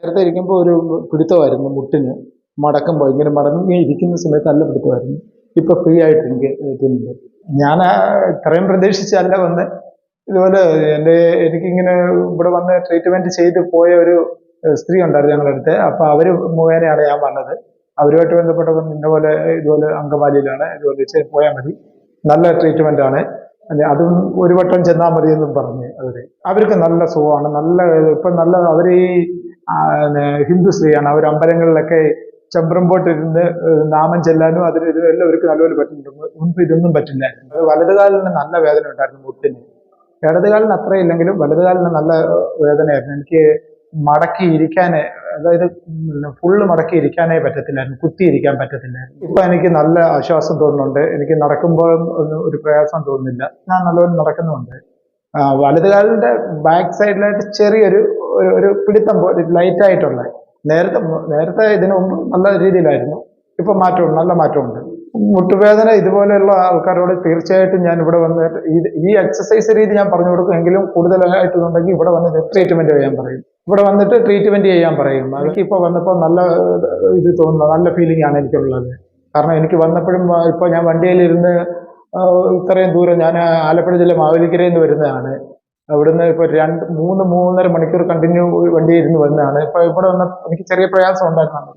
നേരത്തെ ഇരിക്കുമ്പോൾ ഒരു പിടുത്തമായിരുന്നു മുട്ടിന്. മടക്കുമ്പോൾ ഇങ്ങനെ മടങ്ങി ഇരിക്കുന്ന സമയത്ത് നല്ല പിടുത്തമായിരുന്നു. ഇപ്പൊ ഫ്രീ ആയിട്ട് എനിക്ക് എത്തുന്നുണ്ട്. ഞാൻ ഇത്രയും പ്രതീക്ഷിച്ചല്ല വന്ന്. ഇതുപോലെ എനിക്കിങ്ങനെ ഇവിടെ വന്ന് ട്രീറ്റ്മെന്റ് ചെയ്ത് പോയ ഒരു സ്ത്രീ ഉണ്ടായിരുന്നു ഞങ്ങളുടെ അടുത്ത്. അപ്പൊ അവര് മുഖേനയാണ് ഞാൻ വന്നത്. അവരുമായിട്ട് ബന്ധപ്പെട്ടപ്പോൾ ഇതുപോലെ അങ്കമാലിയിലാണ്, ഇതുപോലെ പോയാൽ മതി, നല്ല ട്രീറ്റ്മെന്റ് ആണ്, അതും ഒരു വട്ടം ചെന്നാൽ മതി എന്നും പറഞ്ഞ് അവർക്ക് നല്ല സുഖമാണ്. നല്ല അവര് ഈ ഹിന്ദു സ്ത്രീയാണ്. അവർ അമ്പലങ്ങളിലൊക്കെ ചമ്പ്രമ്പോട്ടിരുന്ന് നാമം ചെല്ലാനും ഇതിനെല്ലാം അവർക്ക് നല്ലപോലെ പറ്റുന്നുണ്ട്. മുൻപ് ഇതൊന്നും പറ്റില്ലായിരുന്നു. വലതുകാലിന് നല്ല വേദന ഉണ്ടായിരുന്നു മുട്ടിന്. ഇടതുകാലിന് അത്ര ഇല്ലെങ്കിലും വലതുകാലിന് നല്ല വേദനയായിരുന്നു. എനിക്ക് മടക്കി ഇരിക്കാനേ, അതായത് ഫുള്ള് മടക്കി ഇരിക്കാനേ പറ്റത്തില്ലായിരുന്നു, കുത്തിയിരിക്കാൻ പറ്റത്തില്ലായിരുന്നു. ഇപ്പൊ എനിക്ക് നല്ല ആശ്വാസം തോന്നുന്നുണ്ട്. എനിക്ക് നടക്കുമ്പോഴും ഒരു പ്രയാസം തോന്നുന്നില്ല. ഞാൻ നല്ലപോലെ നടക്കുന്നുണ്ട്. വലതുകാലിന്റെ ബാക്ക് സൈഡിലായിട്ട് ചെറിയൊരു ഒരു പിടുത്തം ലൈറ്റ് ആയിട്ടുള്ള, നേരത്തെ ഇതിനു മുമ്പ് നല്ല രീതിയിലായിരുന്നു. ഇപ്പൊ മാറ്റമുണ്ട്, നല്ല മാറ്റമുണ്ട്. മുട്ടുവേദന ഇതുപോലെയുള്ള ആൾക്കാരോട് തീർച്ചയായിട്ടും ഞാൻ ഇവിടെ വന്ന് ഈ എക്സസൈസ് രീതി ഞാൻ പറഞ്ഞു കൊടുക്കും. എങ്കിലും കൂടുതലായിട്ടുണ്ടെങ്കിൽ ഇവിടെ വന്ന് ട്രീറ്റ്മെന്റ് ചെയ്യാൻ പറയും. ഇവിടെ വന്നിട്ട് ട്രീറ്റ്മെന്റ് ചെയ്യാൻ പറയും. എനിക്ക് ഇപ്പൊ വന്നപ്പോൾ നല്ല ഇത് തോന്നുന്നു, നല്ല ഫീലിംഗ് ആണ് എനിക്കുള്ളത്. കാരണം എനിക്ക് വന്നപ്പോഴും ഇപ്പൊ ഞാൻ വണ്ടിയിലിരുന്ന് ഇത്രയും ദൂരം, ഞാൻ ആലപ്പുഴ ജില്ല മാവേലിക്കരയിൽ നിന്ന് വരുന്നതാണ്. അവിടുന്ന് ഇപ്പൊ 3-3.5 മണിക്കൂർ കണ്ടിന്യൂ വണ്ടി ഇരുന്ന് വന്നതാണ്. ഇപ്പൊ ഇവിടെ വന്ന എനിക്ക് ചെറിയ പ്രയാസം ഉണ്ടായിരുന്നു.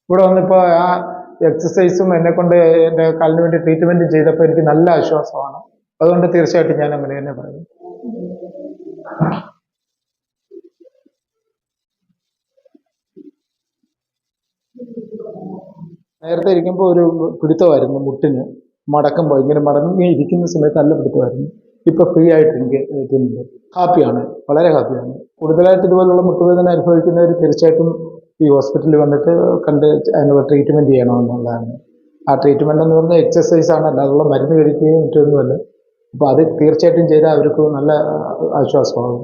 ഇവിടെ വന്നിപ്പോ ആ എക്സസൈസും എന്നെ കൊണ്ട് എന്റെ കാലിന് വേണ്ടി ട്രീറ്റ്മെന്റ് ചെയ്തപ്പോൾ എനിക്ക് നല്ല ആശ്വാസമാണ്. അതുകൊണ്ട് തീർച്ചയായിട്ടും ഞാൻ അങ്ങനെ തന്നെ പറയും. നേരത്തെ ഇരിക്കുമ്പോൾ ഒരു പിടുത്തമായിരുന്നു മുട്ടിന്. മടക്കുമ്പോൾ ഇങ്ങനെ മടങ്ങി ഇരിക്കുന്ന സമയത്ത് നല്ല പിടുത്തമായിരുന്നു. ഇപ്പൊ ഫ്രീ ആയിട്ട് എനിക്ക് എത്തുന്നുണ്ട്. ഹാപ്പിയാണ്, വളരെ ഹാപ്പിയാണ്. കൂടുതലായിട്ട് ഇതുപോലുള്ള മുട്ടുവേദന അനുഭവിക്കുന്നവർ തീർച്ചയായിട്ടും ഈ ഹോസ്പിറ്റലിൽ വന്നിട്ട് കണ്ട് അതിനുള്ള ട്രീറ്റ്മെന്റ് ചെയ്യണമെന്നുള്ളതാണ്. ആ ട്രീറ്റ്മെന്റ് എന്ന് പറഞ്ഞാൽ എക്സസൈസ് ആണ്, അല്ലാതുള്ള മരുന്ന് കഴിക്കുകയും മറ്റൊന്നുമല്ല. അപ്പൊ അത് തീർച്ചയായിട്ടും ചെയ്താൽ അവർക്ക് നല്ല ആശ്വാസമാകും.